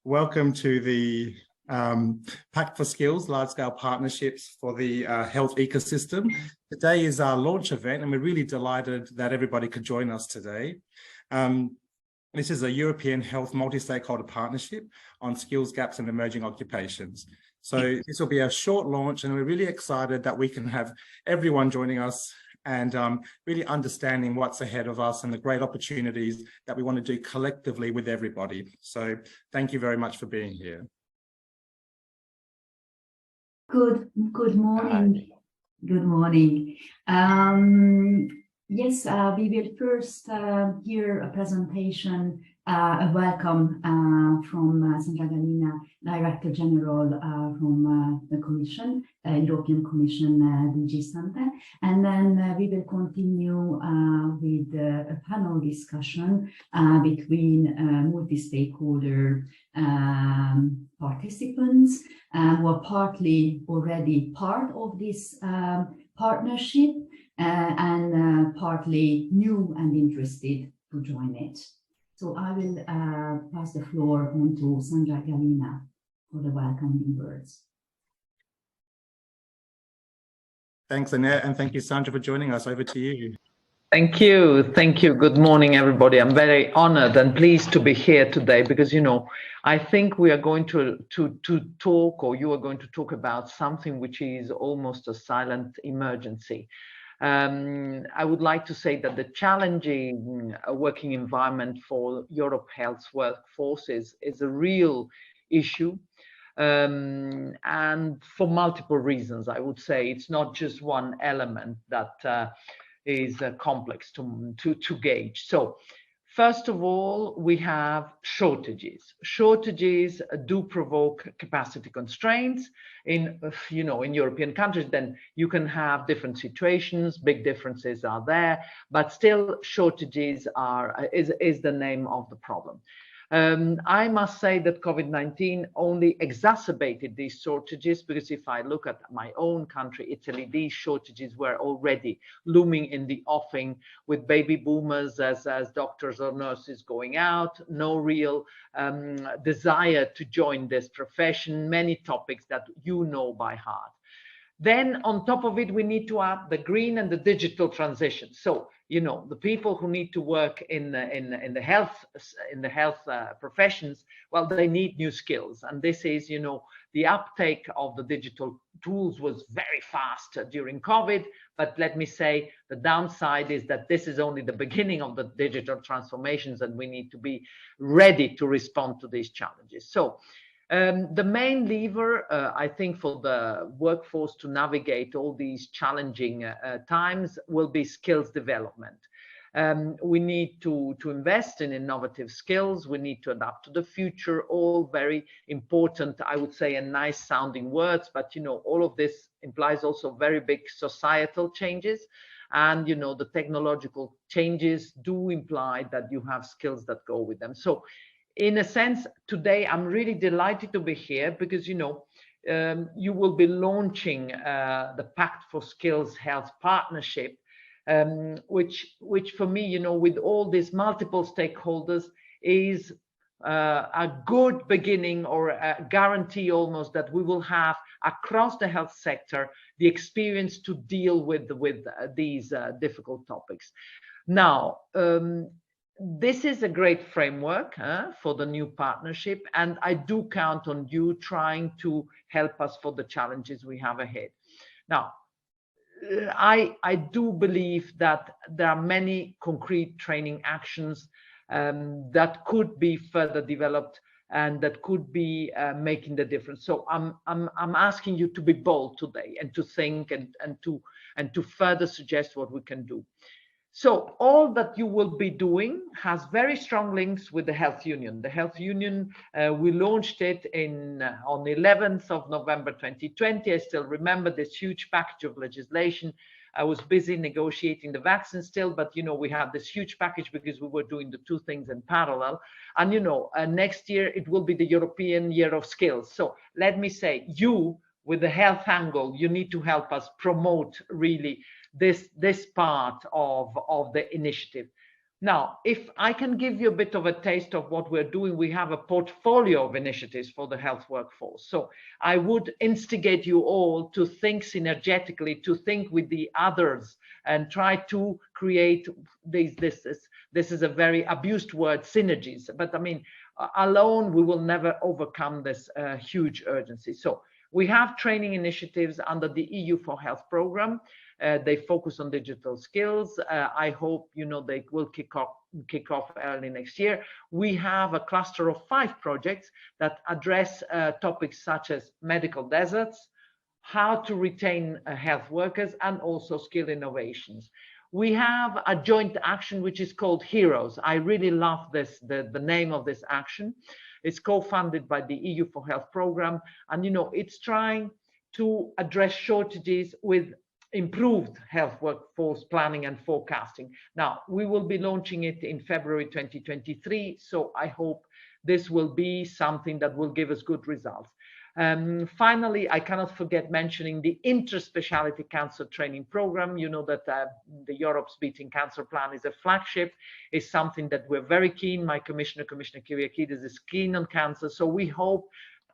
Welcome to the Pact for Skills large-scale partnerships for the health ecosystem. Today is our launch event, and we're really delighted that everybody could join us today. This is a European health multi-stakeholder partnership on skills gaps in emerging occupations. So this will be a short launch, and we're really excited that we can have everyone joining us and really understanding what's ahead of us and the great opportunities that we want to do collectively with everybody. So thank you very much for being here. Good morning. Good morning. Yes, we will first hear a presentation, a welcome from Sandra Gallina, Director General from the Commission, European Commission DG Sante, and then we will continue with a panel discussion between multi-stakeholder participants who are partly already part of this partnership and partly new and interested to join it. So I will pass the floor on to Sandra Gallina for the welcoming words. Thanks, Annette, and thank you, Sandra, for joining us. Over to you. Thank you. Thank you. Good morning, everybody. I'm very honored and pleased to be here today because, you know, I think we are going to talk, or you are going to talk about something which is almost a silent emergency. I would like to say that the challenging working environment for Europe Health's workforce is a real issue, and for multiple reasons. I would say it's not just one element that is complex to gauge. So first of all, we have shortages. Shortages do provoke capacity constraints in European countries. Then you can have different situations, big differences are there, but still shortages is the name of the problem. I must say that COVID-19 only exacerbated these shortages, because if I look at my own country, Italy, these shortages were already looming in the offing, with baby boomers as doctors or nurses going out, no real desire to join this profession, many topics that you know by heart. Then on top of it, we need to add the green and the digital transition. So, you know, the people who need to work in the health professions, well, they need new skills. And this is, you know, the uptake of the digital tools was very fast during COVID. But let me say, the downside is that this is only the beginning of the digital transformations, and we need to be ready to respond to these challenges. So the main lever, I think, for the workforce to navigate all these challenging times will be skills development. We need to invest in innovative skills. We need to adapt to the future, all very important, I would say, and nice sounding words. But, you know, all of this implies also very big societal changes. And, you know, the technological changes do imply that you have skills that go with them. So in a sense, today, I'm really delighted to be here because, you know, you will be launching the Pact for Skills Health Partnership, which for me, you know, with all these multiple stakeholders is a good beginning, or a guarantee almost, that we will have across the health sector the experience to deal with these difficult topics. Now, this is a great framework for the new partnership, and I do count on you trying to help us for the challenges we have ahead. Now, I do believe that there are many concrete training actions that could be further developed and that could be making the difference. So I'm asking you to be bold today and to think and to further suggest what we can do. So all that you will be doing has very strong links with the Health Union. The Health Union, we launched it on the 11th of November 2020. I still remember this huge package of legislation. I was busy negotiating the vaccine still, but, you know, we had this huge package because we were doing the two things in parallel. And, you know, next year it will be the European Year of Skills. So let me say, you, with the health angle, you need to help us promote really this part of the initiative. Now, if I can give you a bit of a taste of what we're doing, we have a portfolio of initiatives for the health workforce. So I would instigate you all to think synergetically, to think with the others and try to create this is a very abused word, synergies. But I mean, alone, we will never overcome this huge urgency. So we have training initiatives under the EU for Health program. They focus on digital skills. I hope they will kick off early next year. We have a cluster of 5 projects that address topics such as medical deserts, how to retain health workers, and also skill innovations. We have a joint action which is called Heroes. I really love this, the name of this action. It's co-funded by the EU for Health program, and it's trying to address shortages with improved health workforce planning and forecasting. Now, we will be launching it in February 2023, so I hope this will be something that will give us good results. Finally, I cannot forget mentioning the inter-speciality cancer training program. You know that the Europe's Beating Cancer Plan is a flagship, is something that we're very keen. My Commissioner Kyriakides, is keen on cancer. So we hope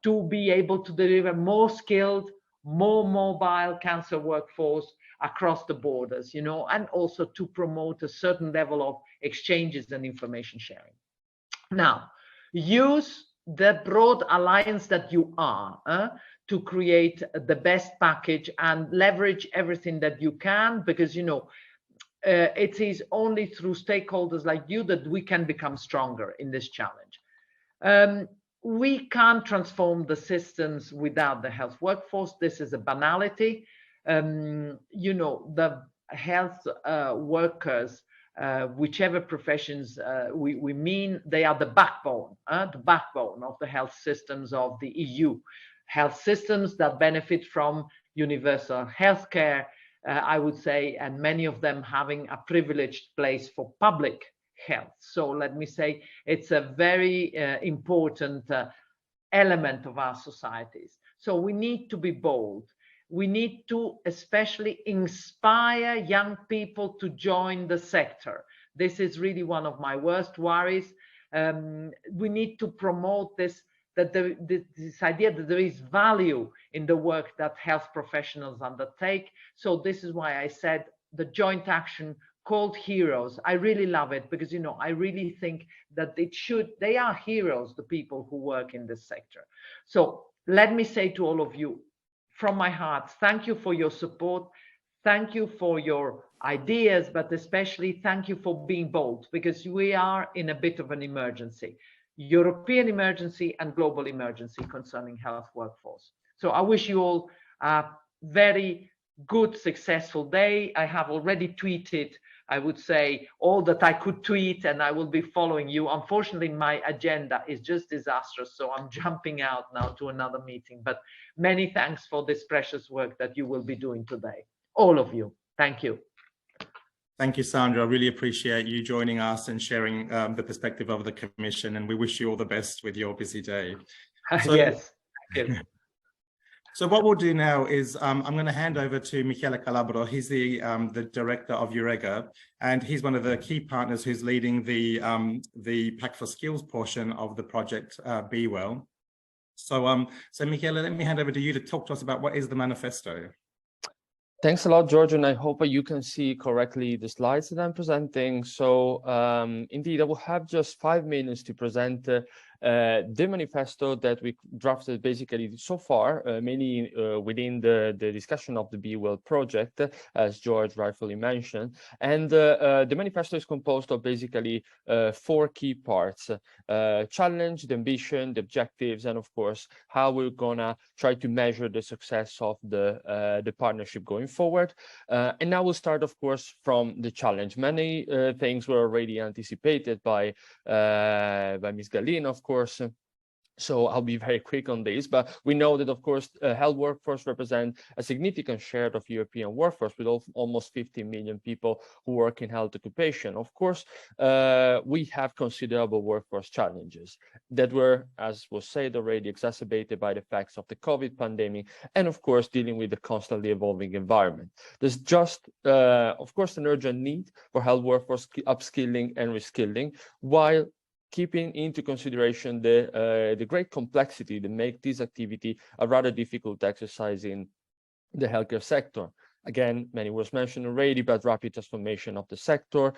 to be able to deliver more skilled, more mobile cancer workforce across the borders, and also to promote a certain level of exchanges and information sharing. Now, use the broad alliance that you are to create the best package and leverage everything that you can, because it is only through stakeholders like you that we can become stronger in this challenge. We can't transform the systems without the health workforce. This is a banality. The health workers, whichever professions we mean, they are the backbone of the health systems of the EU. Health systems that benefit from universal healthcare, I would say, and many of them having a privileged place for public health. So let me say it's a very important element of our societies. So we need to be bold. We need to especially inspire young people to join the sector. This is really one of my worst worries. We need to promote this idea that there is value in the work that health professionals undertake. So this is why I said the joint action called Heroes. I really love it because, I really think that they are heroes, the people who work in this sector. So let me say to all of you, from my heart, thank you for your support. Thank you for your ideas, but especially thank you for being bold, because we are in a bit of an emergency, European emergency and global emergency concerning health workforce. So I wish you all a very good, successful day. I have already tweeted, I would say, all that I could tweet, and I will be following you. Unfortunately, my agenda is just disastrous, so I'm jumping out now to another meeting. But many thanks for this precious work that you will be doing today. All of you. Thank you. Thank you, Sandra. I really appreciate you joining us and sharing the perspective of the Commission, and we wish you all the best with your busy day. So, yes, thank you. So what we'll do now is I'm going to hand over to Michele Calabro. He's the director of Eurega, and he's one of the key partners who's leading the Pact for Skills portion of the project BeWell. So Michele, let me hand over to you to talk to us about what is the manifesto. Thanks a lot, George, and I hope you can see correctly the slides that I'm presenting. So indeed, I will have just 5 minutes to present the manifesto that we drafted basically so far, mainly within the discussion of the BeWell project, as George rightfully mentioned. And the manifesto is composed of basically 4 key parts: challenge, the ambition, the objectives, and of course, how we're gonna try to measure the success of the partnership going forward. And now we'll start, of course, from the challenge. Many things were already anticipated by Ms. Gallina, of course. So I'll be very quick on this, but we know that, of course, health workforce represent a significant share of European workforce with almost 50 million people who work in health occupation. Of course, we have considerable workforce challenges that were, as was said already, exacerbated by the effects of the COVID pandemic, and of course, dealing with the constantly evolving environment. There's just, of course, an urgent need for health workforce upskilling and reskilling, while keeping into consideration the great complexity that make this activity a rather difficult exercise in the healthcare sector. Again, many was mentioned already, but rapid transformation of the sector,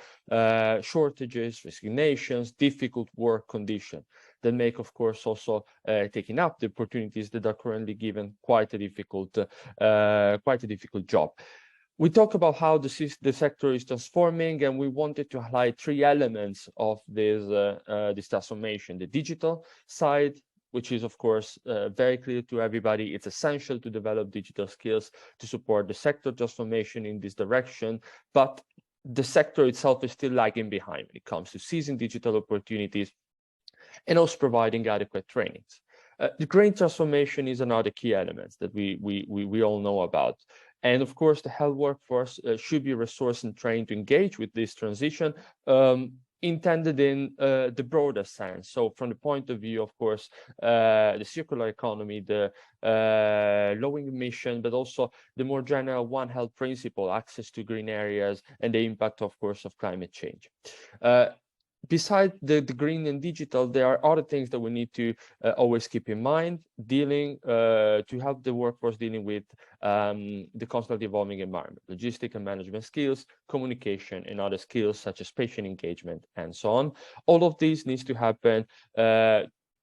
shortages, resignations, difficult work conditions that make, of course, also taking up the opportunities that are currently given quite a difficult job. We talk about how the sector is transforming, and we wanted to highlight three elements of this transformation: the digital side, which is, of course, very clear to everybody. It's essential to develop digital skills to support the sector transformation in this direction, but the sector itself is still lagging behind when it comes to seizing digital opportunities and also providing adequate trainings. The green transformation is another key element that we all know about. And of course, the health workforce should be resourced and trained to engage with this transition, intended in the broader sense. So from the point of view, of course, the circular economy, the lowering emission, but also the more general One Health principle, access to green areas, and the impact, of course, of climate change. Besides the green and digital, there are other things that we need to always keep in mind, dealing to help the workforce dealing with the constantly evolving environment, logistic and management skills, communication, and other skills such as patient engagement, and so on. All of these needs to happen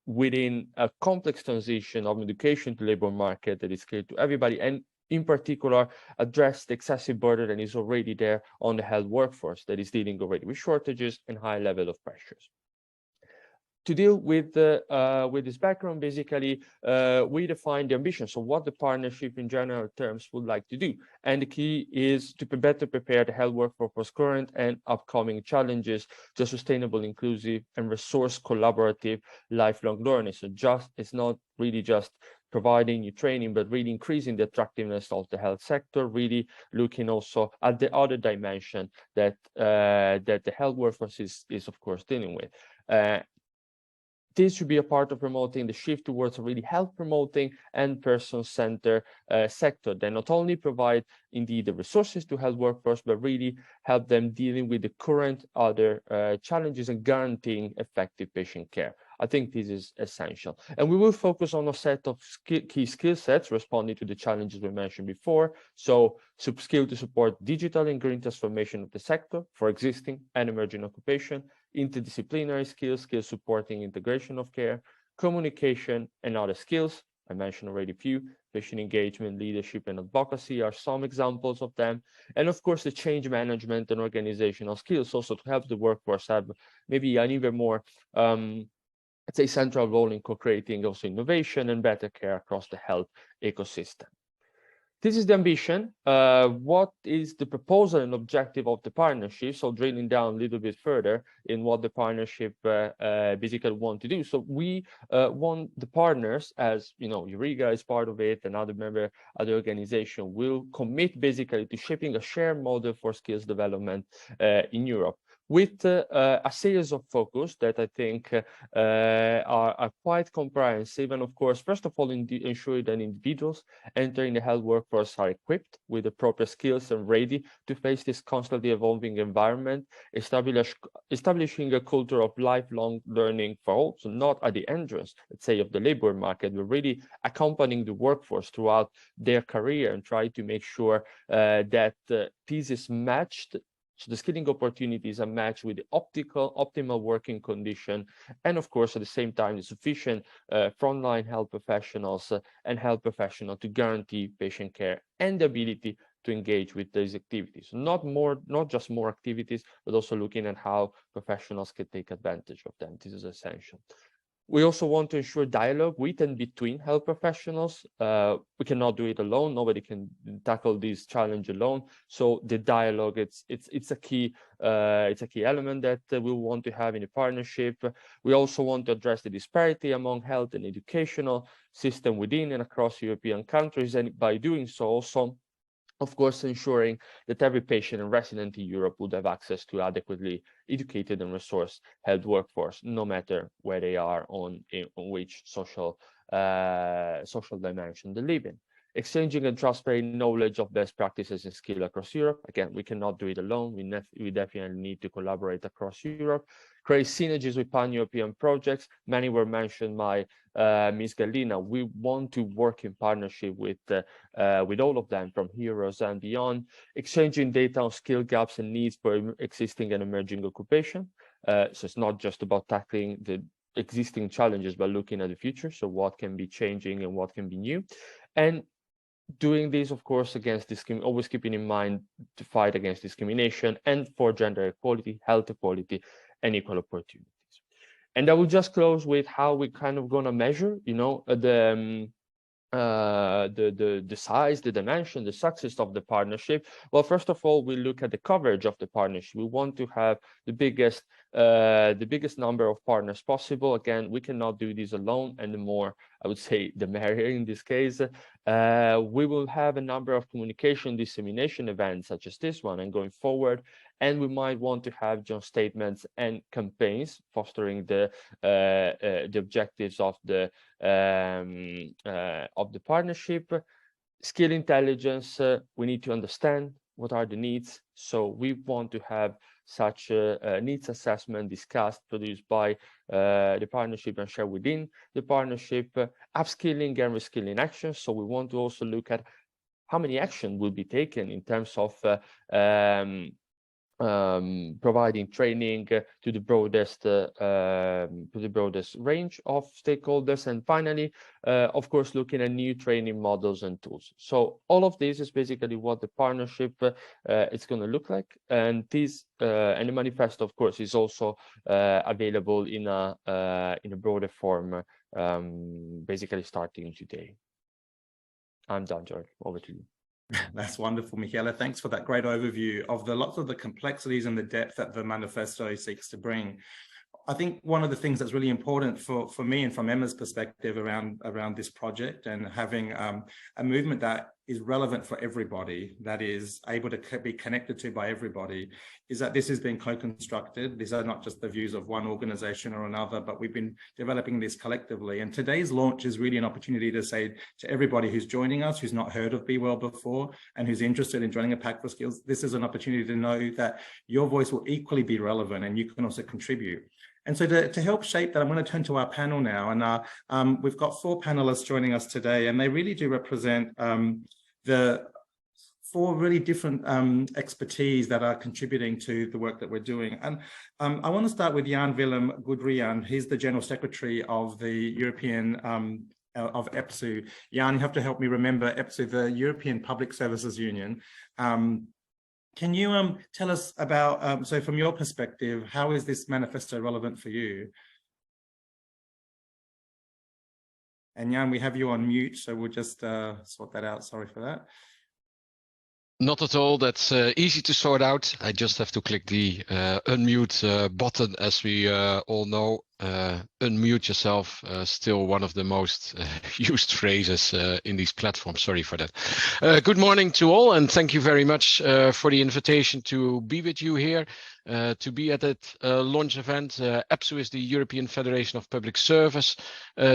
within a complex transition of education to labor market that is clear to everybody, and in particular, address the excessive burden that is already there on the health workforce that is dealing already with shortages and high level of pressures. To deal with this background, basically, we define the ambition, so what the partnership in general terms would like to do. And the key is to better prepare the health workforce for current and upcoming challenges to sustainable, inclusive, and resource collaborative lifelong learning. So it's not really just providing new training, but really increasing the attractiveness of the health sector, really looking also at the other dimension that the health workforce is of course dealing with. This should be a part of promoting the shift towards a really health promoting and person-centered sector that not only provide indeed the resources to health workforce, but really help them dealing with the current other challenges and guaranteeing effective patient care. I think this is essential. And we will focus on a set of key skill sets responding to the challenges we mentioned before. So skill to support digital and green transformation of the sector for existing and emerging occupation, interdisciplinary skills, skills supporting integration of care, communication, and other skills. I mentioned already a few. Patient engagement, leadership, and advocacy are some examples of them. And of course, the change management and organizational skills also to help the workforce have maybe an even more let's say central role in co-creating also innovation and better care across the health ecosystem. This is the ambition. What is the proposal and objective of the partnership? So drilling down a little bit further in what the partnership basically want to do. So we want the partners, as you know, Euriga is part of it, and other organization will commit basically to shaping a shared model for skills development in Europe, with a series of focus that I think are quite comprehensive. And of course, first of all, ensuring that individuals entering the health workforce are equipped with the proper skills and ready to face this constantly evolving environment, establishing a culture of lifelong learning for all, so not at the entrance, let's say, of the labor market, but really accompanying the workforce throughout their career and try to make sure that this is matched. So the skilling opportunities are matched with the optimal working condition, and of course, at the same time, the sufficient frontline health professionals and health professionals to guarantee patient care and the ability to engage with these activities. Not just more activities, but also looking at how professionals can take advantage of them. This is essential. We also want to ensure dialogue with and between health professionals. We cannot do it alone. Nobody can tackle this challenge alone. So the dialogue, it's a key element that we want to have in a partnership. We also want to address the disparity among health and educational system within and across European countries, and by doing so, also, of course, ensuring that every patient and resident in Europe would have access to adequately educated and resourced health workforce, no matter where they are on which social dimension they live in. Exchanging and transferring knowledge of best practices and skill across Europe. Again, we cannot do it alone. We definitely need to collaborate across Europe. Create synergies with pan-European projects. Many were mentioned by Ms. Gallina. We want to work in partnership with all of them, from Heroes and beyond, exchanging data on skill gaps and needs for existing and emerging occupation. So it's not just about tackling the existing challenges, but looking at the future. So what can be changing and what can be new. And doing this, of course, against always keeping in mind to fight against discrimination and for gender equality, health equality, and equal opportunities. And I will just close with how we kind of gonna measure, you know, the size, the dimension, the success of the partnership. Well, first of all, we look at the coverage of the partnership. We want to have the biggest number of partners possible. Again, we cannot do this alone, and the more, I would say, the merrier in this case. We will have a number of communication dissemination events such as this one and going forward, and we might want to have joint statements and campaigns fostering the objectives of the partnership. Skill intelligence, we need to understand what are the needs. So we want to have such a needs assessment discussed, produced by the partnership and shared within the partnership. Upskilling and reskilling actions. So we want to also look at how many action will be taken in terms of providing training to the broadest range of stakeholders, and finally, of course, looking at new training models and tools. So all of this is basically what the partnership is going to look like, and this and the manifesto, of course, is also available in a broader form, basically starting today. I'm done, George. Over to you. That's wonderful, Michele. Thanks for that great overview of lots of the complexities and the depth that the manifesto seeks to bring. I think one of the things that's really important for me and from Emma's perspective around this project, and having a movement that is relevant for everybody, that is able to be connected to by everybody, is that this has been co-constructed. These are not just the views of one organization or another, but we've been developing this collectively. And today's launch is really an opportunity to say to everybody who's joining us, who's not heard of BeWell before, and who's interested in joining a Pact for Skills, this is an opportunity to know that your voice will equally be relevant and you can also contribute. And so to help shape that, I'm going to turn to our panel now. And we've got 4 panelists joining us today, and they really do represent the 4 really different expertise that are contributing to the work that we're doing. And I want to start with Jan Willem Goedriaan. He's the General Secretary of the European of EPSU. Jan, you have to help me remember EPSU, the European Public Services Union. Can you tell us about, so from your perspective, how is this manifesto relevant for you? And Jan, we have you on mute, so we'll just sort that out. Sorry for that. Not at all. That's easy to sort out. I just have to click the unmute button, as we all know. Unmute yourself, still one of the most used phrases in these platforms. Sorry for that. Good morning to all, and thank you very much for the invitation to be with you here, to be at that launch event. EPSU is the European Federation of Public Service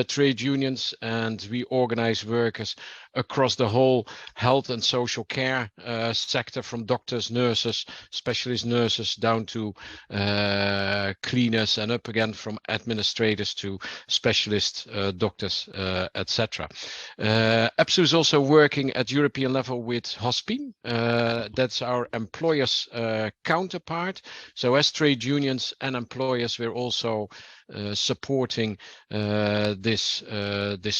Trade Unions, and we organize workers across the whole health and social care sector, from doctors, nurses, specialist nurses, down to cleaners, and up again from administrators to specialist doctors, etc. EPSU is also working at European level with HOSPIN. That's our employers' counterpart. So as trade unions and employers, we're also supporting this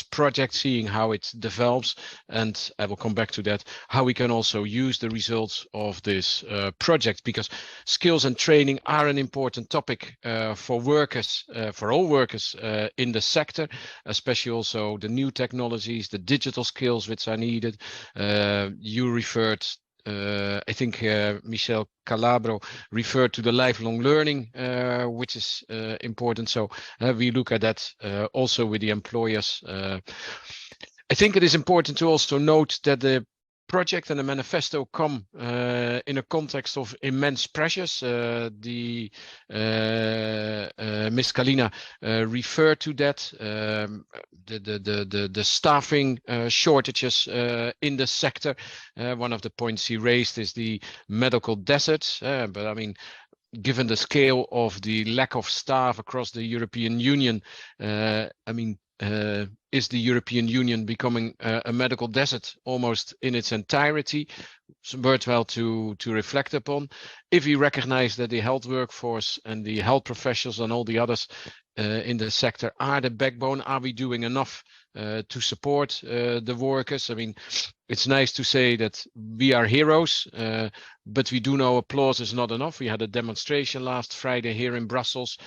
project, seeing how it develops, and I will come back to that, how we can also use the results of this project, because skills and training are an important topic for workers for all workers in the sector, especially also the new technologies, the digital skills which are needed. You referred, I think Michel Calabro referred to the lifelong learning, which is important. So we look at that also with the employers. I think it is important to also note that the project and the manifesto come in a context of immense pressures. Miss Kalina referred to that, the staffing shortages in the sector. One of the points he raised is the medical desert, but I mean, given the scale of the lack of staff across the European Union, I mean, is the European Union becoming a medical desert almost in its entirety? It's worthwhile to reflect upon. If we recognize that the health workforce and the health professionals and all the others in the sector are the backbone, are we doing enough to support the workers? I mean, it's nice to say that we are heroes, but we do know applause is not enough. We had a demonstration last Friday here in Brussels,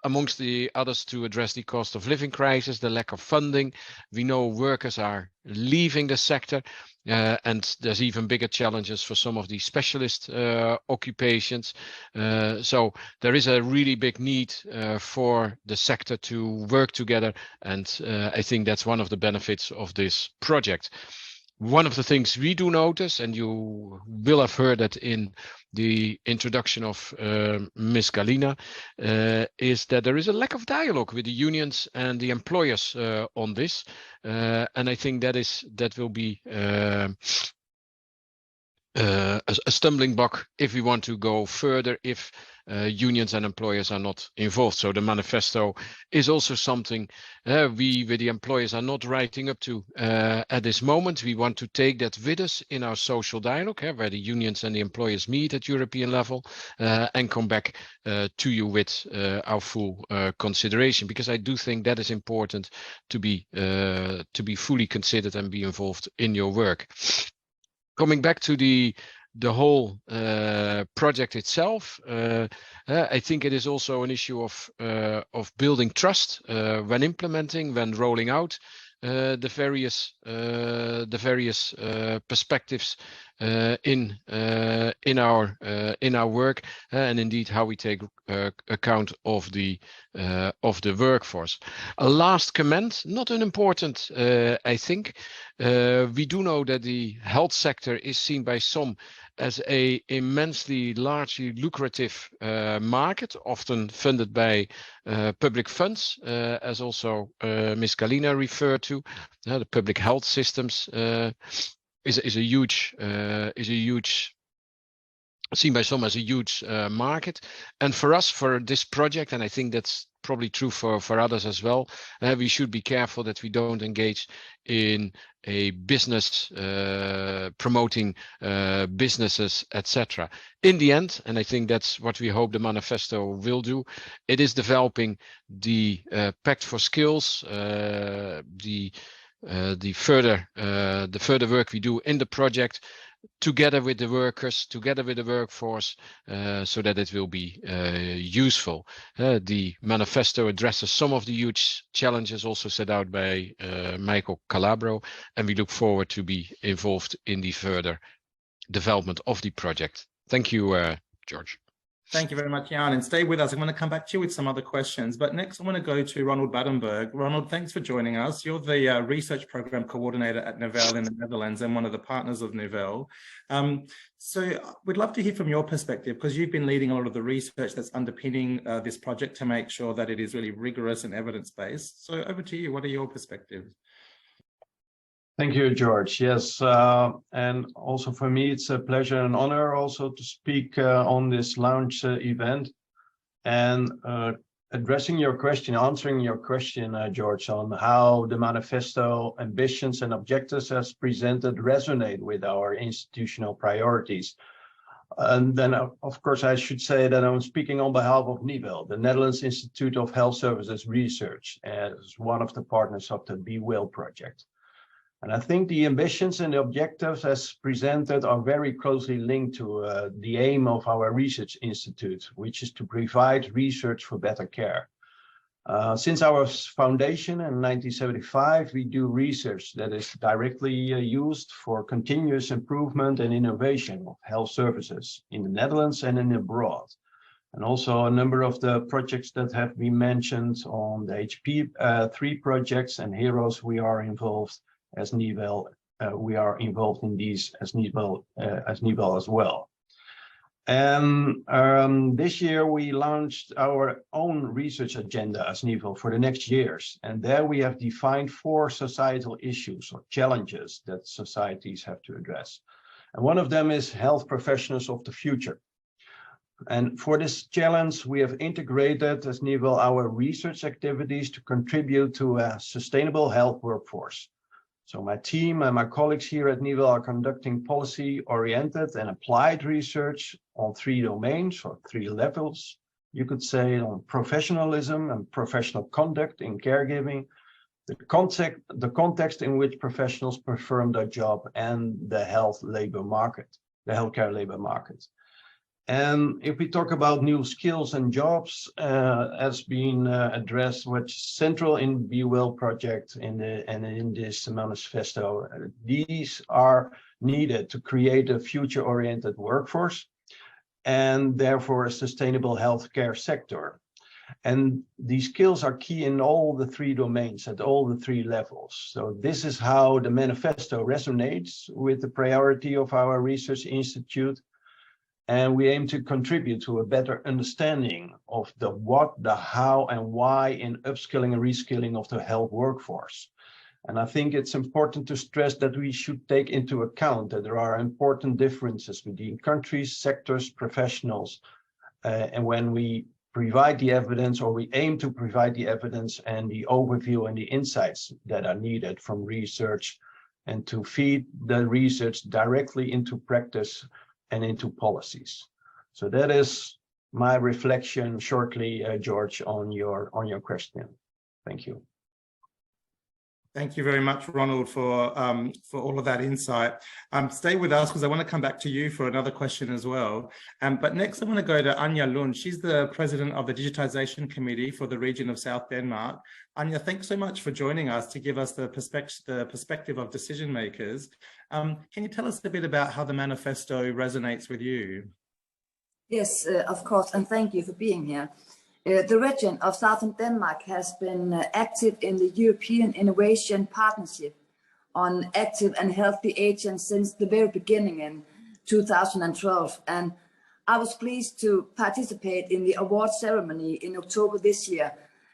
amongst the others, to address the cost of living crisis, the lack of funding. We know workers are leaving the sector, and there's even bigger challenges for some of the specialist occupations. So there is a really big need for the sector to work together, and I think that's one of the benefits of this project. One of the things we do notice, and you will have heard that in the introduction of Ms. Galina, is that there is a lack of dialogue with the unions and the employers on this. And I think that will be a stumbling block if we want to go further, if unions and employers are not involved. So the manifesto is also something we with the employers are not writing up to at this moment. We want to take that with us in our social dialogue, where the unions and the employers meet at European level, and come back to you with our full consideration, because I do think that is important to be fully considered and be involved in your work. Coming back to the whole project itself, I think it is also an issue of building trust when implementing, when rolling out the various perspectives in our work, and indeed how we take account of the workforce. A last comment, not unimportant, I think. We do know that the health sector is seen by some as a immensely largely lucrative market, often funded by public funds, as also Ms. Galina referred to. The public health systems is a huge seen by some as a huge market. And for us, for this project, and I think that's probably true for others as well, we should be careful that we don't engage in a business promoting businesses, etc. In the end, and I think that's what we hope the manifesto will do, it is developing the Pact for Skills, the further work we do in the project, together with the workers, together with the workforce, so that it will be useful. The manifesto addresses some of the huge challenges also set out by Michael Calabro, and we look forward to be involved in the further development of the project. Thank you, George. Thank you very much, Jan, and stay with us. I'm going to come back to you with some other questions, but next I'm going to go to Ronald Badenberg. Ronald, thanks for joining us. You're the research program coordinator at BeWell in the Netherlands and one of the partners of BeWell. So we'd love to hear from your perspective, because you've been leading a lot of the research that's underpinning this project to make sure that it is really rigorous and evidence-based. So over to you. What are your perspectives? Thank you, George. Yes, and also for me, it's a pleasure and honor also to speak on this launch event, and answering your question, George, on how the manifesto ambitions and objectives as presented resonate with our institutional priorities. And then, of course, I should say that I'm speaking on behalf of BeWell, the Netherlands Institute of Health Services Research, as one of the partners of the BeWell project. And I think the ambitions and the objectives as presented are very closely linked to the aim of our research institute, which is to provide research for better care. Since our foundation in 1975, we do research that is directly used for continuous improvement and innovation of health services in the Netherlands and in abroad. And also a number of the projects that have been mentioned on the HP3 projects and HEROES, we are involved as BeWell. We are involved in these as BeWell as well. And this year we launched our own research agenda as BeWell for the next years. And there we have defined 4 societal issues or challenges that societies have to address. And one of them is health professionals of the future. And for this challenge, we have integrated as BeWell our research activities to contribute to a sustainable health workforce. So my team and my colleagues here at BeWell are conducting policy-oriented and applied research on 3 domains or 3 levels. You could say on professionalism and professional conduct in caregiving, the context in which professionals perform their job, and the health labor market, the healthcare labor market. And if we talk about new skills and jobs, as being addressed, what's central in BeWell project and in this manifesto, these are needed to create a future-oriented workforce and therefore a sustainable healthcare sector. And these skills are key in all the 3 domains at all the 3 levels. So this is how the manifesto resonates with the priority of our research institute. And we aim to contribute to a better understanding of the what, the how, and why in upskilling and reskilling of the health workforce. And I think it's important to stress that we should take into account that there are important differences between countries, sectors, professionals, and when we provide the evidence, or we aim to provide the evidence and the overview and the insights that are needed from research, and to feed the research directly into practice and into policies. So that is my reflection shortly, George, on your question. Thank you. Thank you very much, Ronald, for all of that insight. Stay with us because I want to come back to you for another question as well. But next I want to go to Anja Lund. She's the president of the Digitization Committee for the region of South Denmark. Anja, thanks so much for joining us to give us the perspective of decision makers. Can you tell us a bit about how the manifesto resonates with you? Yes, of course, and thank you for being here. The region of Southern Denmark has been active in the European Innovation Partnership on active and healthy aging since the very beginning in 2012. And I was pleased to participate in the award ceremony in October this year,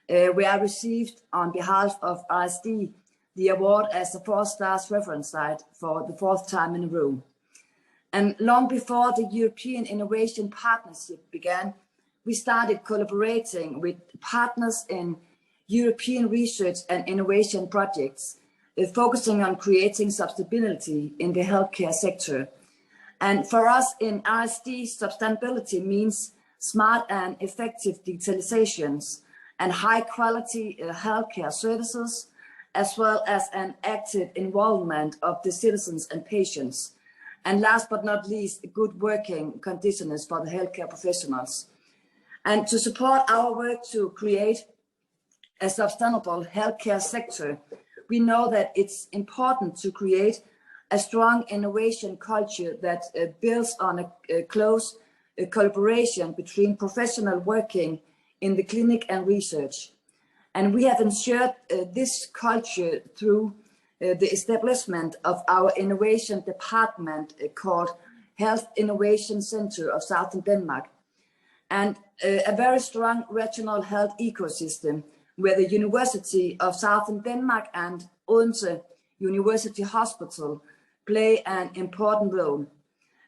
where I received on behalf of RSD the award as a 4-star reference site for the 4th time in a row. And long before the European Innovation Partnership began, we started collaborating with partners in European research and innovation projects, focusing on creating sustainability in the healthcare sector. And for us in RSD, sustainability means smart and effective digitalizations and high quality healthcare services, as well as an active involvement of the citizens and patients. And last but not least, good working conditions for the healthcare professionals. And to support our work to create a sustainable healthcare sector, we know that it's important to create a strong innovation culture that builds on a close collaboration between professionals working in the clinic and research. And we have ensured this culture through the establishment of our innovation department called Health Innovation Center of Southern Denmark, and a very strong regional health ecosystem where the University of Southern Denmark and Odense University Hospital play an important role.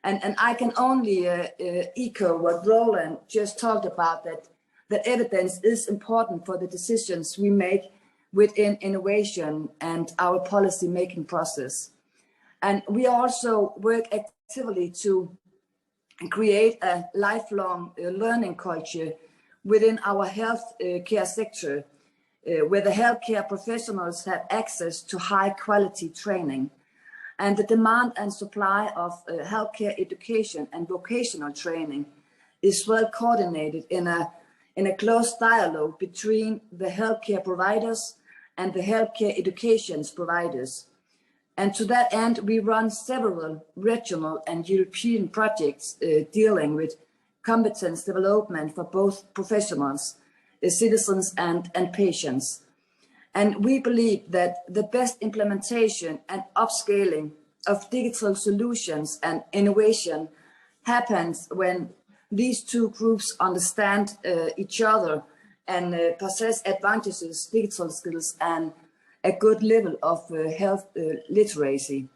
And I can only echo what Roland just talked about, that evidence is important for the decisions we make within innovation and our policy making process. And we also work actively to create a lifelong learning culture within our health care sector, where the healthcare professionals have access to high quality training. And the demand and supply of healthcare education and vocational training is well coordinated in in a close dialogue between the healthcare providers and the healthcare education providers. And to that end, we run several regional and European projects dealing with competence development for both professionals, citizens and patients. And we believe that the best implementation and upscaling of digital solutions and innovation happens when these two groups understand each other and possess advantages, digital skills, and a good level of health literacy.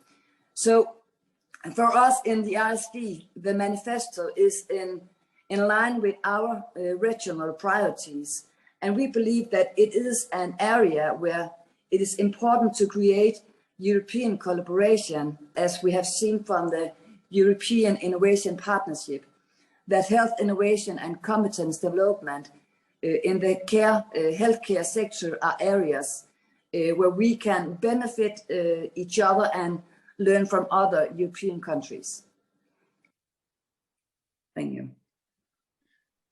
So for us in the RSD, the manifesto is in line with our regional priorities. And we believe that it is an area where it is important to create European collaboration, as we have seen from the European Innovation Partnership, that health innovation and competence development in the healthcare sector are areas where we can benefit each other and learn from other European countries. Thank you.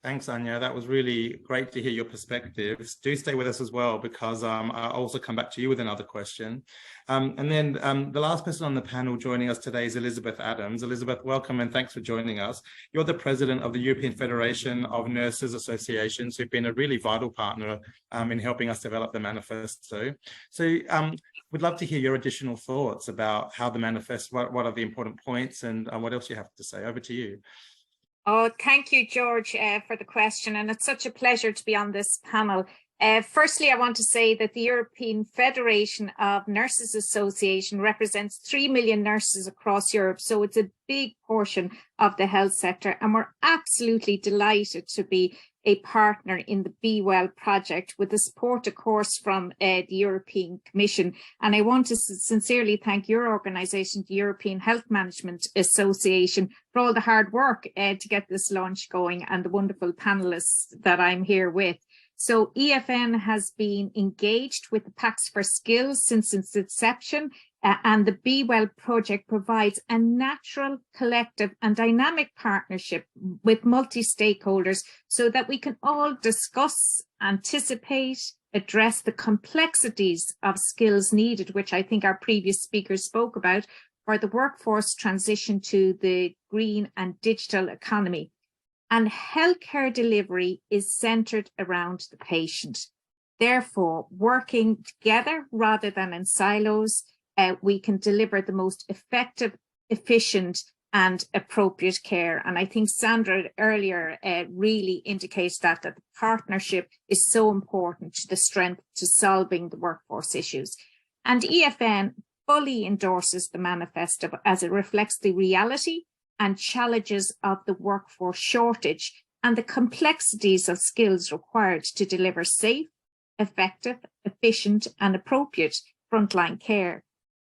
Thanks, Anja. That was really great to hear your perspectives. Do stay with us as well, because I'll also come back to you with another question. And then the last person on the panel joining us today is Elizabeth Adams. Elizabeth, welcome and thanks for joining us. You're the president of the European Federation of Nurses Associations, who've been a really vital partner in helping us develop the manifesto. So we'd love to hear your additional thoughts about how the manifesto, what are the important points, and what else you have to say. Over to you. Oh, thank you, George, for the question. And it's such a pleasure to be on this panel. Firstly, I want to say that the European Federation of Nurses Association represents 3 million nurses across Europe. So it's a big portion of the health sector. And we're absolutely delighted to be a partner in the BeWell project with the support, of course, from the European Commission. And I want to sincerely thank your organisation, the European Health Management Association, for all the hard work to get this launch going, and the wonderful panellists that I'm here with. So EFN has been engaged with the Pacts for Skills since its inception, and the BeWell project provides a natural, collective and dynamic partnership with multi-stakeholders so that we can all discuss, anticipate, address the complexities of skills needed, which I think our previous speakers spoke about, for the workforce transition to the green and digital economy. And healthcare delivery is centred around the patient. Therefore, working together rather than in silos, we can deliver the most effective, efficient and appropriate care. And I think Sandra earlier really indicates that the partnership is so important to the strength to solving the workforce issues. And EFN fully endorses the manifesto as it reflects the reality and challenges of the workforce shortage and the complexities of skills required to deliver safe, effective, efficient and appropriate frontline care.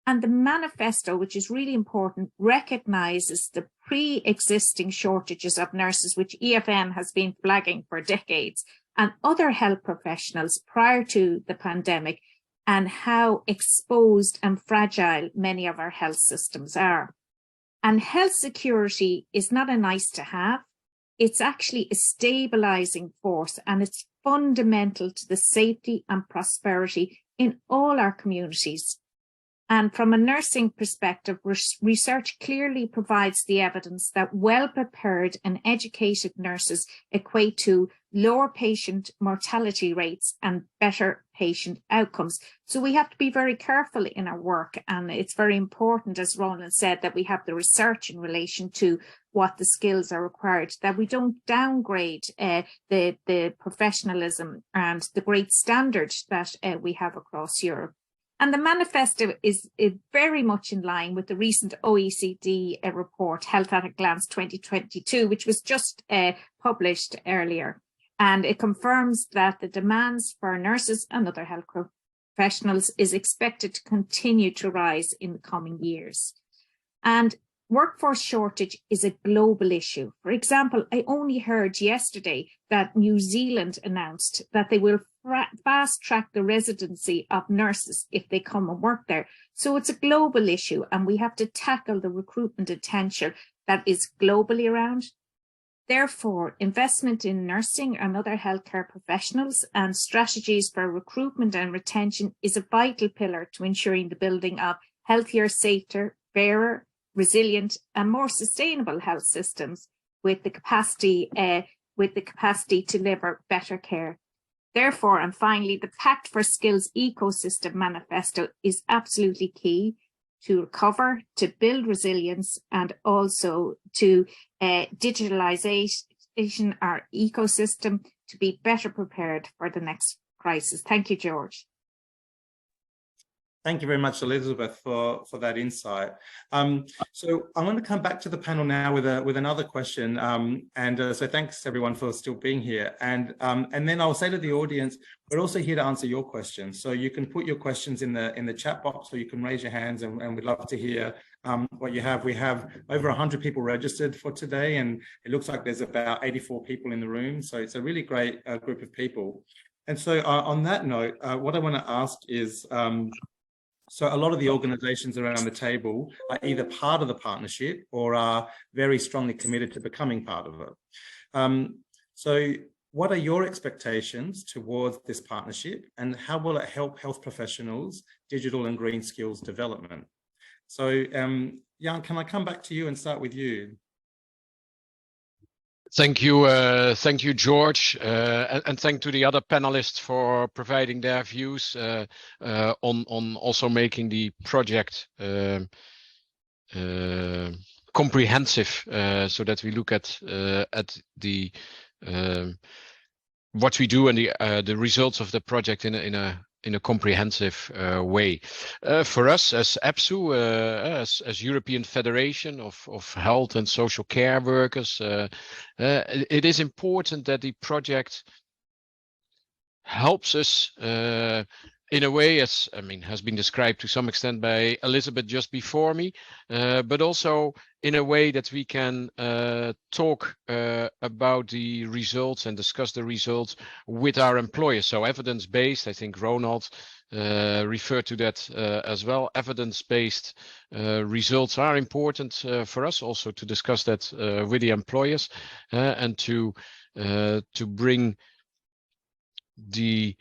And the manifesto, which is really important, recognises the pre-existing shortages of nurses, which EFN has been flagging for decades, and other health professionals prior to the pandemic, and how exposed and fragile many of our health systems are. And health security is not a nice to have, it's actually a stabilising force, and it's fundamental to the safety and prosperity in all our communities. And from a nursing perspective, research clearly provides the evidence that well-prepared and educated nurses equate to lower patient mortality rates and better patient outcomes. So we have to be very careful in our work, and it's very important, as Roland said, that we have the research in relation to what the skills are required, that we don't downgrade the professionalism and the great standard that we have across Europe. And the manifesto is very much in line with the recent OECD report, Health at a Glance 2022, which was just published earlier. And it confirms that the demands for nurses and other health professionals is expected to continue to rise in the coming years. And workforce shortage is a global issue. For example, I only heard yesterday that New Zealand announced that they will fast track the residency of nurses if they come and work there. So it's a global issue, and we have to tackle the recruitment and tension that is globally around. Therefore, investment in nursing and other healthcare professionals and strategies for recruitment and retention is a vital pillar to ensuring the building of healthier, safer, fairer, resilient and more sustainable health systems with the capacity to deliver better care. Therefore, and finally, the Pact for Skills ecosystem manifesto is absolutely key to recover, to build resilience, and also to digitalisation our ecosystem to be better prepared for the next crisis. Thank you, George. Thank you very much, Elizabeth, for that insight. So I'm going to come back to the panel now with another question. So thanks everyone for still being here. And then I'll say to the audience, we're also here to answer your questions. So you can put your questions in the chat box, or you can raise your hands, and we'd love to hear what you have. We have over 100 people registered for today, and it looks like there's about 84 people in the room. So it's a really great group of people. And so on that note, what I want to ask is, so a lot of the organizations around the table are either part of the partnership or are very strongly committed to becoming part of it. So what are your expectations towards this partnership, and how will it help health professionals' digital and green skills development? So Jan, can I come back to you and start with you? Thank you, George, and thank to the other panelists for providing their views on also making the project comprehensive, so that we look at the what we do and the results of the project in a comprehensive way. For us as EPSU, as European Federation of Health and Social Care Workers, it is important that the project helps us in a way, as has been described to some extent by Elizabeth just before me, but also in a way that we can talk about the results and discuss the results with our employers. So evidence-based, I think Ronald referred to that as well. Evidence-based results are important for us also to discuss that with the employers and to bring the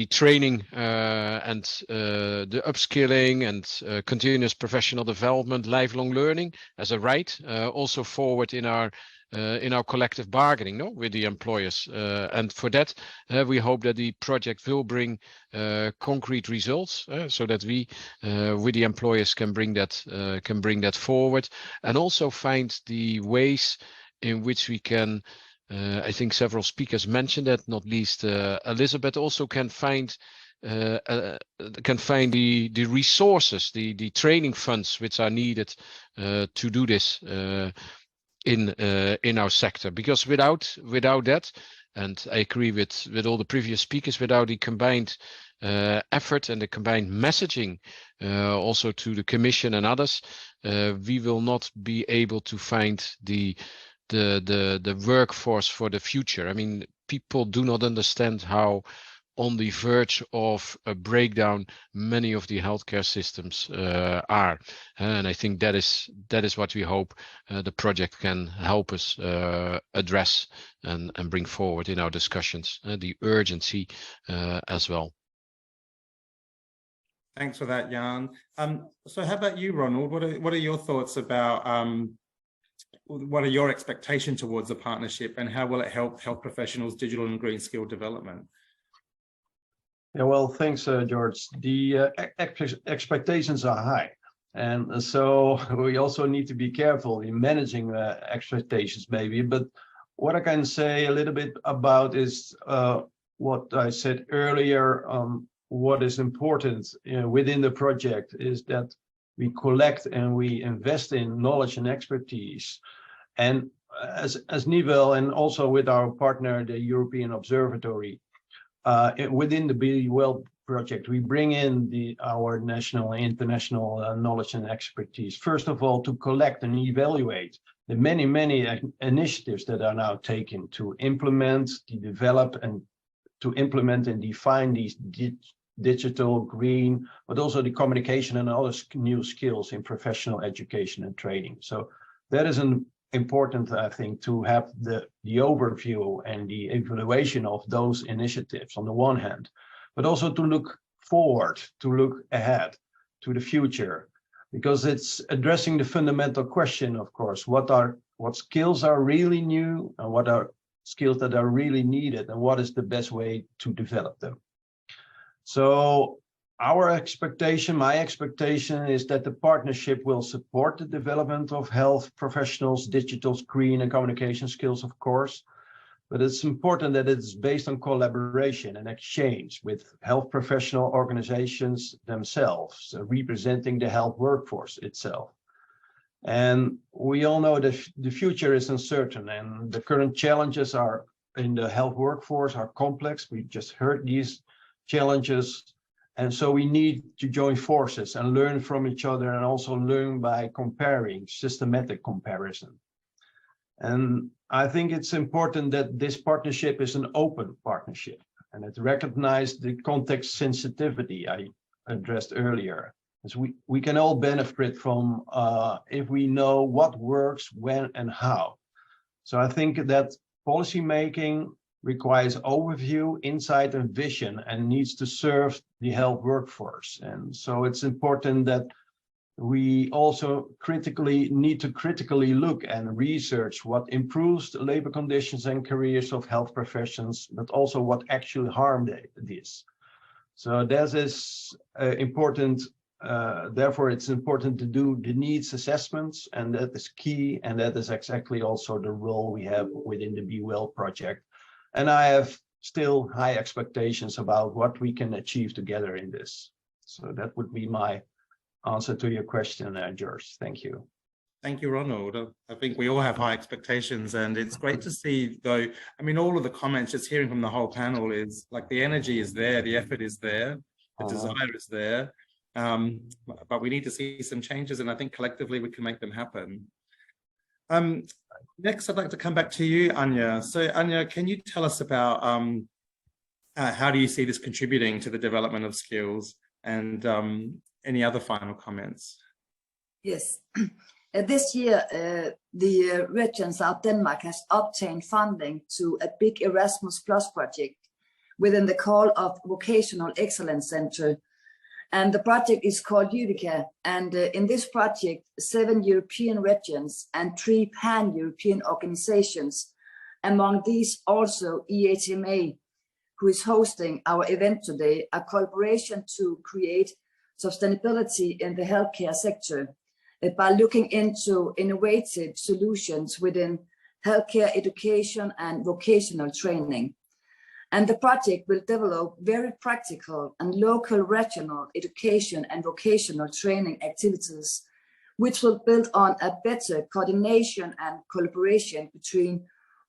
training and the upskilling and continuous professional development, lifelong learning as a right also forward in our collective bargaining with the employers. And for that, we hope that the project will bring concrete results so that we with the employers can bring that forward, and also find the ways in which we can I think several speakers mentioned that, not least Elizabeth, also can find the resources, the training funds which are needed to do this in our sector. Because without that, and I agree with all the previous speakers, without the combined effort and the combined messaging also to the Commission and others, we will not be able to find the workforce for the future. I mean, people do not understand how on the verge of a breakdown many of the healthcare systems are, and I think that is what we hope the project can help us address and bring forward in our discussions, the urgency as well. Thanks for that, Jan. So how about you, Ronald? What are your thoughts about what are your expectations towards the partnership, and how will it help health professionals' digital and green skill development? Yeah, well, thanks, George. The expectations are high, and so we also need to be careful in managing expectations, maybe. But what I can say a little bit about is what I said earlier. What is important within the project is that we collect and we invest in knowledge and expertise. And as NIVEL, and also with our partner, the European Observatory, within the BeWell project, we bring in our national and international knowledge and expertise. First of all, to collect and evaluate the many initiatives that are now taken to implement, to develop, and to implement and define these digital, green, but also the communication and other new skills in professional education and training. So that is an important, I think, to have the overview and the evaluation of those initiatives on the one hand, but also to look forward, to look ahead to the future, because it's addressing the fundamental question, of course, what skills are really new and what are skills that are really needed, and what is the best way to develop them. So our expectation, my expectation, is that the partnership will support the development of health professionals' digital screen and communication skills, of course, but it's important that it's based on collaboration and exchange with health professional organizations themselves, representing the health workforce itself. And we all know that the future is uncertain, and the current challenges are in the health workforce are complex. We just heard these challenges. And so we need to join forces and learn from each other, and also learn by comparing, systematic comparison. And I think it's important that this partnership is an open partnership, and it recognizes the context sensitivity I addressed earlier. As we can all benefit from if we know what works, when, and how. So I think that policy making requires overview, insight, and vision, and needs to serve the health workforce. And so it's important that we also need to critically look and research what improves the labor conditions and careers of health professions, but also what actually harm this. So that is important. Therefore, it's important to do the needs assessments, and that is key. And that is exactly also the role we have within the BeWell project. And I have still high expectations about what we can achieve together in this. So that would be my answer to your question, George. Thank you. Thank you, Ronald. I think we all have high expectations, and it's great to see, though, I mean, all of the comments, just hearing from the whole panel, is like the energy is there, the effort is there, the desire is there, but we need to see some changes, and I think collectively we can make them happen. Next, I'd like to come back to you, Anya. So, Anya, can you tell us about how do you see this contributing to the development of skills, and any other final comments? Yes. This year, the region South Denmark has obtained funding to a big Erasmus Plus project within the call of Vocational Excellence Center. And the project is called Uvica. And in this project, 7 European regions and 3 pan-European organizations, among these also EHMA, who is hosting our event today, a collaboration to create sustainability in the healthcare sector by looking into innovative solutions within healthcare education and vocational training. And the project will develop very practical and local regional education and vocational training activities, which will build on a better coordination and collaboration between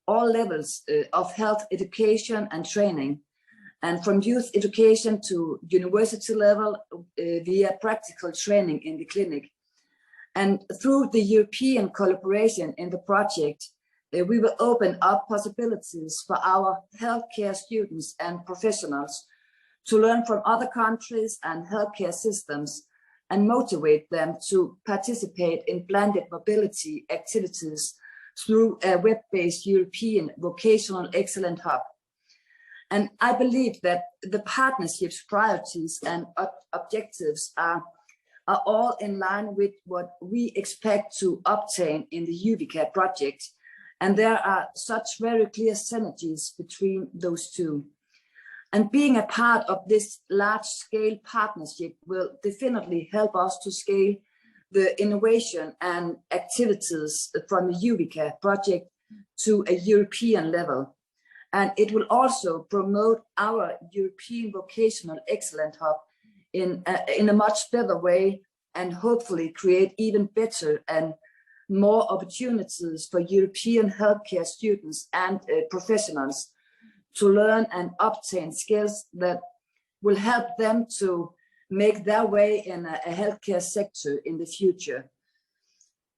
all levels of health education and training, and from youth education to university level via practical training in the clinic. And through the European collaboration in the project, we will open up possibilities for our healthcare students and professionals to learn from other countries and healthcare systems, and motivate them to participate in blended mobility activities through a web-based European Vocational Excellence Hub. And I believe that the partnership's priorities and objectives are all in line with what we expect to obtain in the Uvica project. And there are such very clear synergies between those two. And being a part of this large-scale partnership will definitely help us to scale the innovation and activities from the Uvica project to a European level. And it will also promote our European Vocational Excellence Hub in a much better way, and hopefully create even better and more opportunities for European healthcare students and professionals to learn and obtain skills that will help them to make their way in a healthcare sector in the future.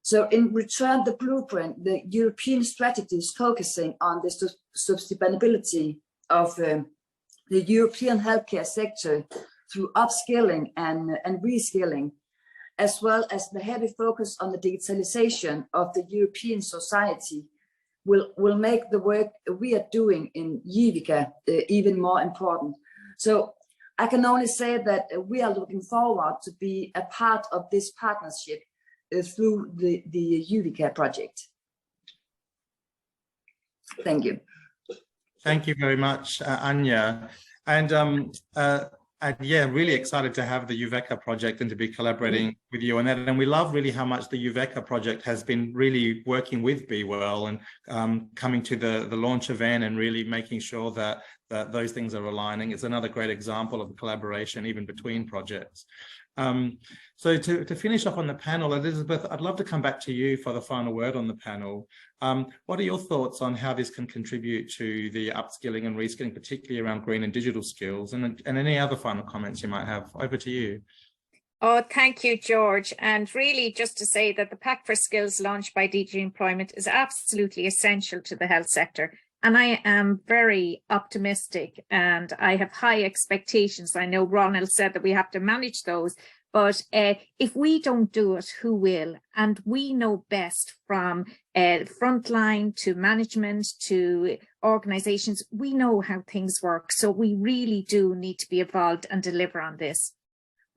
So in return, the blueprint, the European strategy is focusing on the sustainability of the European healthcare sector through upskilling and reskilling. as well as the heavy focus on the digitalization of the European society, will make the work we are doing in Jyvica even more important. So I can only say that we are looking forward to be a part of this partnership through the Jyvica project. Thank you. Thank you very much, Anya. And yeah, really excited to have the Jyvica project and to be collaborating with you on that. And we love really how much the Jyvica project has been really working with BeWell and coming to the launch event and really making sure that those things are aligning. It's another great example of collaboration even between projects. So to finish off on the panel, Elizabeth, I'd love to come back to you for the final word on the panel. What are your thoughts on how this can contribute to the upskilling and reskilling, particularly around green and digital skills, and any other final comments you might have? Over to you. Oh, thank you, George. And really just to say that the Pact for Skills launched by DG Employment is absolutely essential to the health sector. And I am very optimistic and I have high expectations. I know Ronald said that we have to manage those, but if we don't do it, who will? And we know best from frontline to management to organizations, we know how things work. So we really do need to be involved and deliver on this.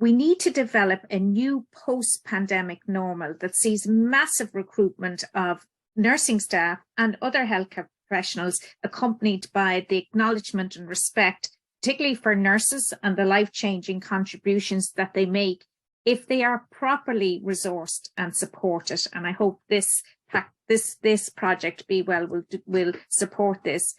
We need to develop a new post-pandemic normal that sees massive recruitment of nursing staff and other healthcare professionals, accompanied by the acknowledgement and respect, particularly for nurses and the life-changing contributions that they make if they are properly resourced and supported. And I hope this project BeWell will support this.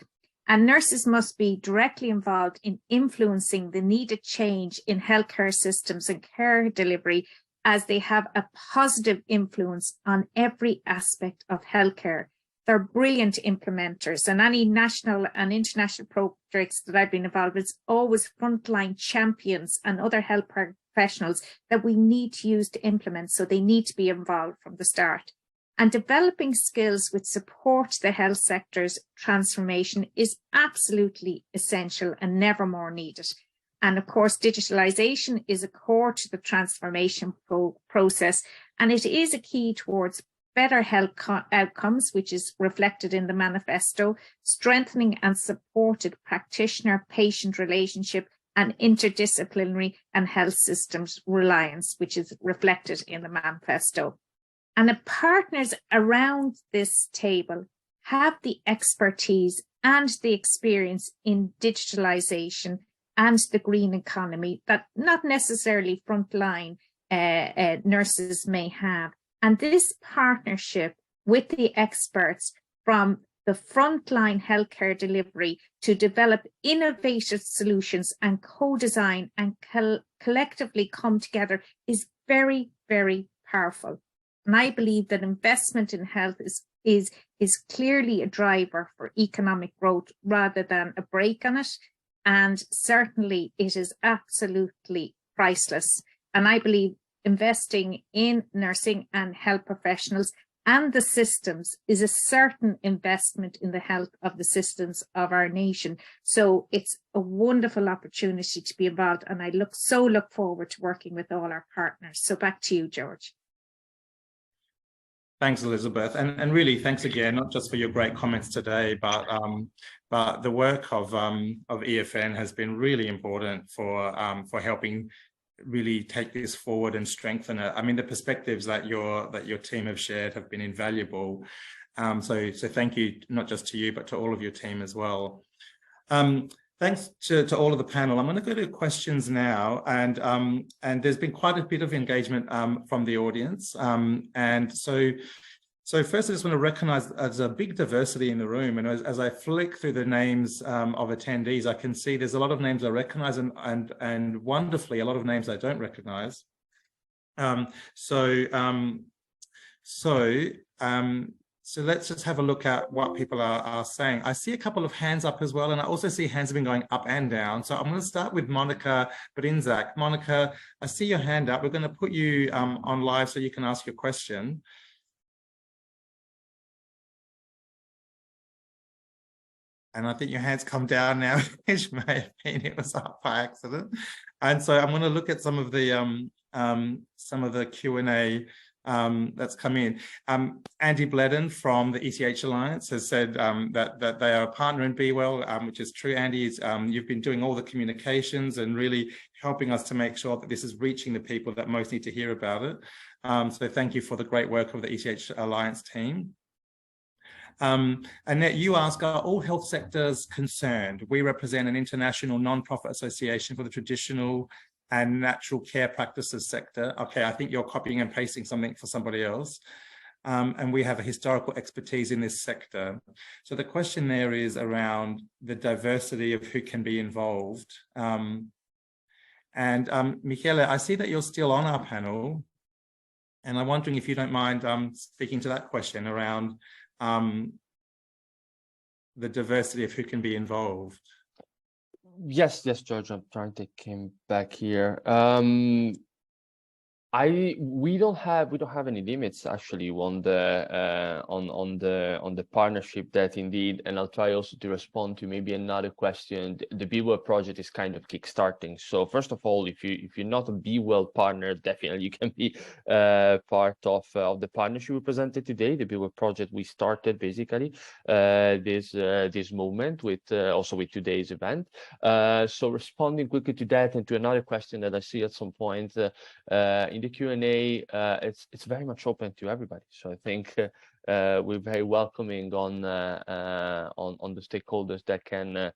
And nurses must be directly involved in influencing the needed change in healthcare systems and care delivery, as they have a positive influence on every aspect of healthcare. They're brilliant implementers, and any national and international projects that I've been involved with, it's always frontline champions and other health professionals that we need to use to implement. So they need to be involved from the start. And developing skills which support the health sector's transformation is absolutely essential and never more needed. And of course, digitalization is a core to the transformation process, and it is a key towards better health outcomes, which is reflected in the manifesto, strengthening and supported practitioner-patient relationship, and interdisciplinary and health systems reliance, which is reflected in the manifesto. And the partners around this table have the expertise and the experience in digitalization and the green economy that not necessarily frontline nurses may have. And this partnership with the experts from the frontline healthcare delivery to develop innovative solutions and co-design and collectively come together is very, very powerful. And I believe that investment in health is clearly a driver for economic growth rather than a brake on it. And certainly it is absolutely priceless. And I believe investing in nursing and health professionals and the systems is a certain investment in the health of the systems of our nation. So it's a wonderful opportunity to be involved. And I look forward to working with all our partners. So back to you, George. Thanks, Elizabeth, and really thanks again, not just for your great comments today, but the work of EFN has been really important for helping really take this forward and strengthen it. I mean, the perspectives that your team have shared have been invaluable. So thank you, not just to you, but to all of your team as well. Thanks to all of the panel. I'm going to go to questions now, and there's been quite a bit of engagement from the audience. And so first, I just want to recognize there's a big diversity in the room, and as I flick through the names of attendees, I can see there's a lot of names I recognize and wonderfully a lot of names I don't recognize. So let's just have a look at what people are saying. I see a couple of hands up as well, and I also see hands have been going up and down. So I'm going to start with Monica Brinzak. Monica, I see your hand up. We're going to put you on live so you can ask your question. And I think your hand's come down now, which may have been it was up by accident. And so I'm going to look at some of the Q&A that's come in. Andy Bledden from the ETH Alliance has said that they are a partner in BeWell, which is true. Andy, you've been doing all the communications and really helping us to make sure that this is reaching the people that most need to hear about it. So thank you for the great work of the ETH Alliance team. Annette, you ask, are all health sectors concerned? We represent an international non-profit association for the traditional and natural care practices sector. Okay, I think you're copying and pasting something for somebody else. And we have a historical expertise in this sector. So the question there is around the diversity of who can be involved. Michele, I see that you're still on our panel. And I'm wondering if you don't mind speaking to that question around the diversity of who can be involved. Yes, George, I'm trying to come back here. We don't have any limits actually on the partnership that indeed, and I'll try also to respond to maybe another question. The BeWell project is kind of kickstarting. So first of all, if you're not a BeWell partner, definitely you can be part of the partnership we presented today. The BeWell project, we started basically this movement with also with today's event. So responding quickly to that and to another question that I see at some point in the Q&A, it's very much open to everybody. So I think we're very welcoming on the stakeholders that can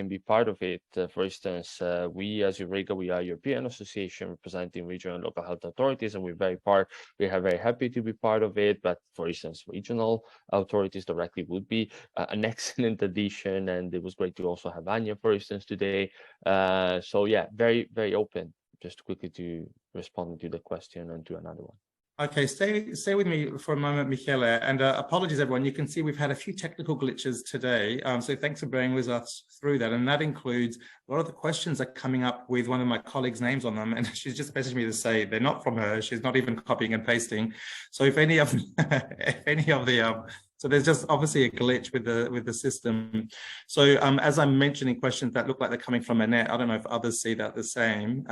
be part of it. For instance, we as Eureka, we are a European association representing regional and local health authorities, and we are very happy to be part of it. But for instance, regional authorities directly would be an excellent addition, and it was great to also have Anya, for instance, today. So yeah, very open. Just quickly to respond to the question and to another one. Okay, stay with me for a moment, Michele, and apologies everyone. You can see we've had a few technical glitches today, so thanks for bearing with us through that. And that includes a lot of the questions are coming up with one of my colleagues' names on them, and she's just messaged me to say they're not from her. She's not even copying and pasting. So if any of the so there's just obviously a glitch with the system. So as I'm mentioning questions that look like they're coming from Annette, I don't know if others see that the same.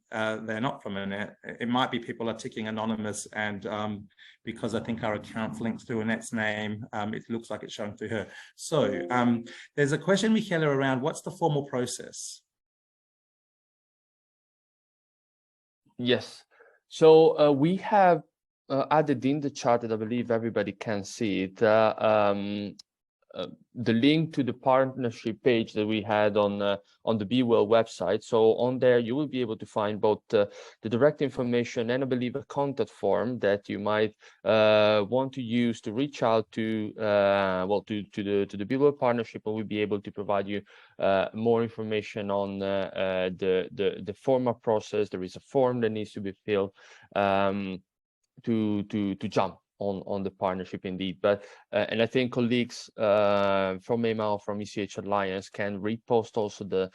They're not from Annette. It might be people are ticking anonymous, and because I think our account's linked through Annette's name, it looks like it's showing through her. So there's a question, Michele, around what's the formal process? Yes. So we have added in the chart that I believe everybody can see it, the link to the partnership page that we had on the BeWell website. So on there, you will be able to find both the direct information and I believe a contact form that you might want to use to reach out to the BeWell partnership, and we'll be able to provide you more information on the formal process. There is a form that needs to be filled to jump on the partnership indeed. But and I think colleagues from EHMA or from ECH Alliance can repost also the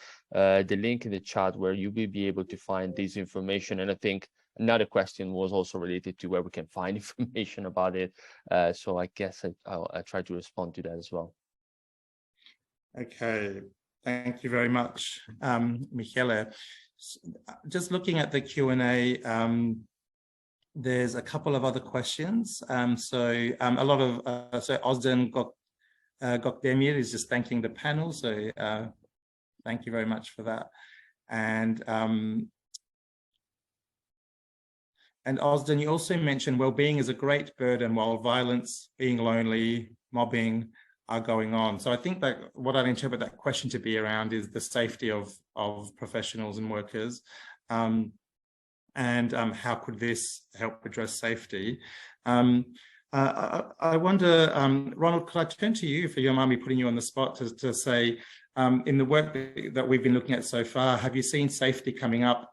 link in the chat where you will be able to find this information. And I think another question was also related to where we can find information about it. So I guess I'll try to respond to that as well. Okay, thank you very much, Michele. Just looking at the Q&A, there's a couple of other questions. So a lot of so Ozden Gokdemir is just thanking the panel. So thank you very much for that. And Ozden, you also mentioned well-being is a great burden while violence, being lonely, mobbing are going on. So I think that what I'd interpret that question to be around is the safety of professionals and workers. And how could this help address safety? I wonder, Ronald, could I turn to you, if you don't mind me putting you on the spot, to say, in the work that we've been looking at so far, have you seen safety coming up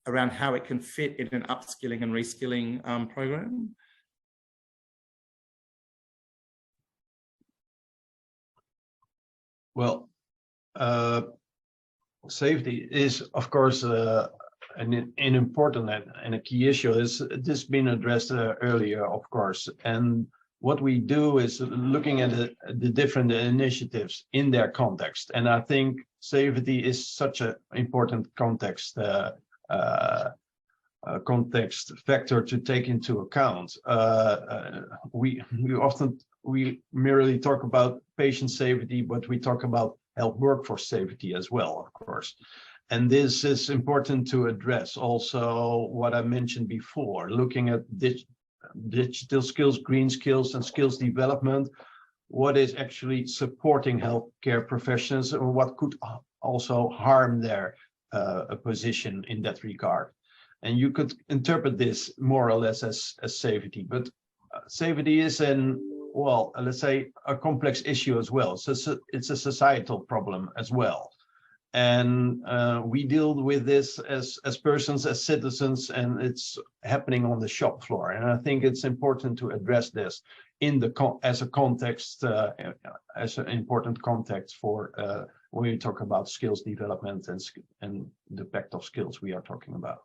around how it can fit in an upskilling and reskilling program? Well, safety is, of course, an important and a key issue. Is this been addressed earlier, of course. And what we do is looking at the different initiatives in their context. And I think safety is such an important context factor to take into account. We merely talk about patient safety, but we talk about health workforce safety as well, of course. And this is important to address. Also, what I mentioned before, looking at digital skills, green skills, and skills development, what is actually supporting healthcare professionals, or what could also harm their position in that regard. And you could interpret this more or less as safety, but safety is let's say a complex issue as well. So it's a societal problem as well. And we deal with this as persons, as citizens, and it's happening on the shop floor. And I think it's important to address this as a context, as an important context for when we talk about skills development and the impact of skills we are talking about.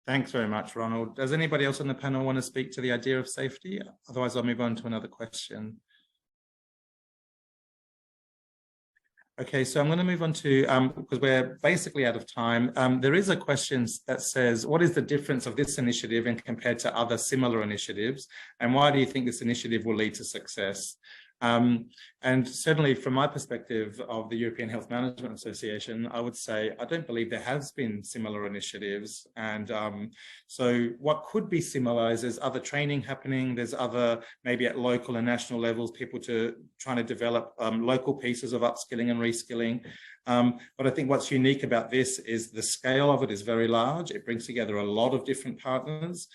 Thanks very much, Ronald. Does anybody else on the panel want to speak to the idea of safety? Otherwise, I'll move on to another question. Okay, so I'm going to move on to, because we're basically out of time. There is a question that says, what is the difference of this initiative and compared to other similar initiatives? And why do you think this initiative will lead to success? And certainly from my perspective of the European Health Management Association, I would say I don't believe there has been similar initiatives. And so what could be similar is there's other training happening, there's other, maybe at local and national levels, people trying to develop local pieces of upskilling and reskilling. But I think what's unique about this is the scale of it is very large. It brings together a lot of different partners.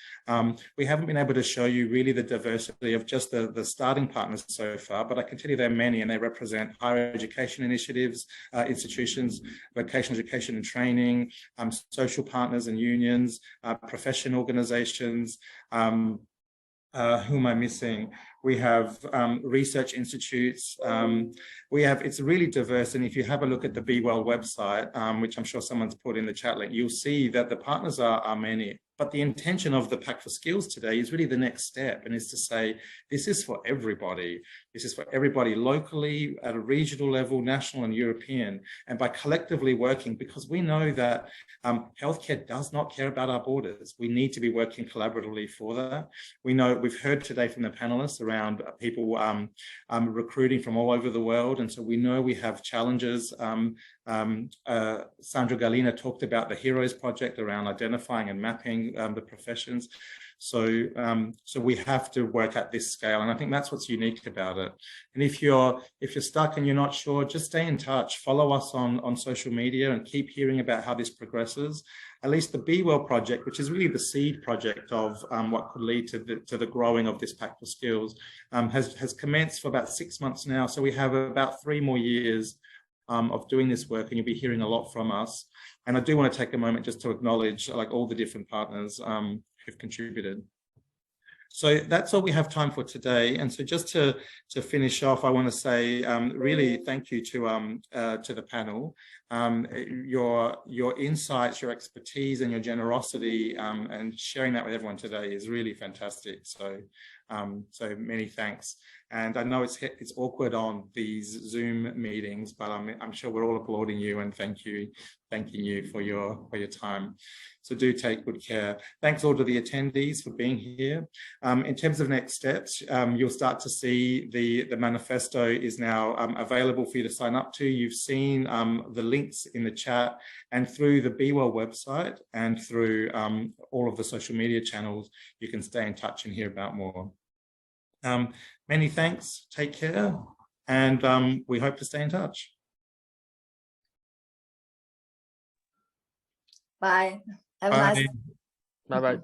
We haven't been able to show you really the diversity of just the starting partners so far, but I can tell you there are many, and they represent higher education initiatives, institutions, vocational education and training, social partners and unions, profession organizations. Who am I missing? We have research institutes. It's really diverse. And if you have a look at the BeWell website, which I'm sure someone's put in the chat link, you'll see that the partners are many. But the intention of the Pact for Skills today is really the next step, and is to say, this is for everybody. This is for everybody locally, at a regional level, national and European. And by collectively working, because we know that healthcare does not care about our borders. We need to be working collaboratively for that. We know, we've heard today from the panelists around people recruiting from all over the world. And so we know we have challenges. Sandra Galina talked about the HEROES project around identifying and mapping the professions. So we have to work at this scale, and I think that's what's unique about it. And if you're stuck and you're not sure, just stay in touch. Follow us on social media and keep hearing about how this progresses. At least the BeWell project, which is really the seed project of what could lead to the growing of this Pact for Skills, has commenced for about 6 months now. So we have about 3 more years of doing this work, and you'll be hearing a lot from us. And I do want to take a moment just to acknowledge all the different partners who've contributed. So that's all we have time for today. And so just to finish off, I want to say really thank you to the panel. Your insights, your expertise, and your generosity, and sharing that with everyone today is really fantastic. So many thanks. And I know it's awkward on these Zoom meetings, but I'm sure we're all applauding you and thanking you for your time. So do take good care. Thanks all to the attendees for being here. In terms of next steps, you'll start to see the manifesto is now available for you to sign up to. You've seen the links in the chat, and through the BeWell website and through all of the social media channels, you can stay in touch and hear about more. Many thanks, take care, and we hope to stay in touch. Bye. Have a nice day. Bye-bye.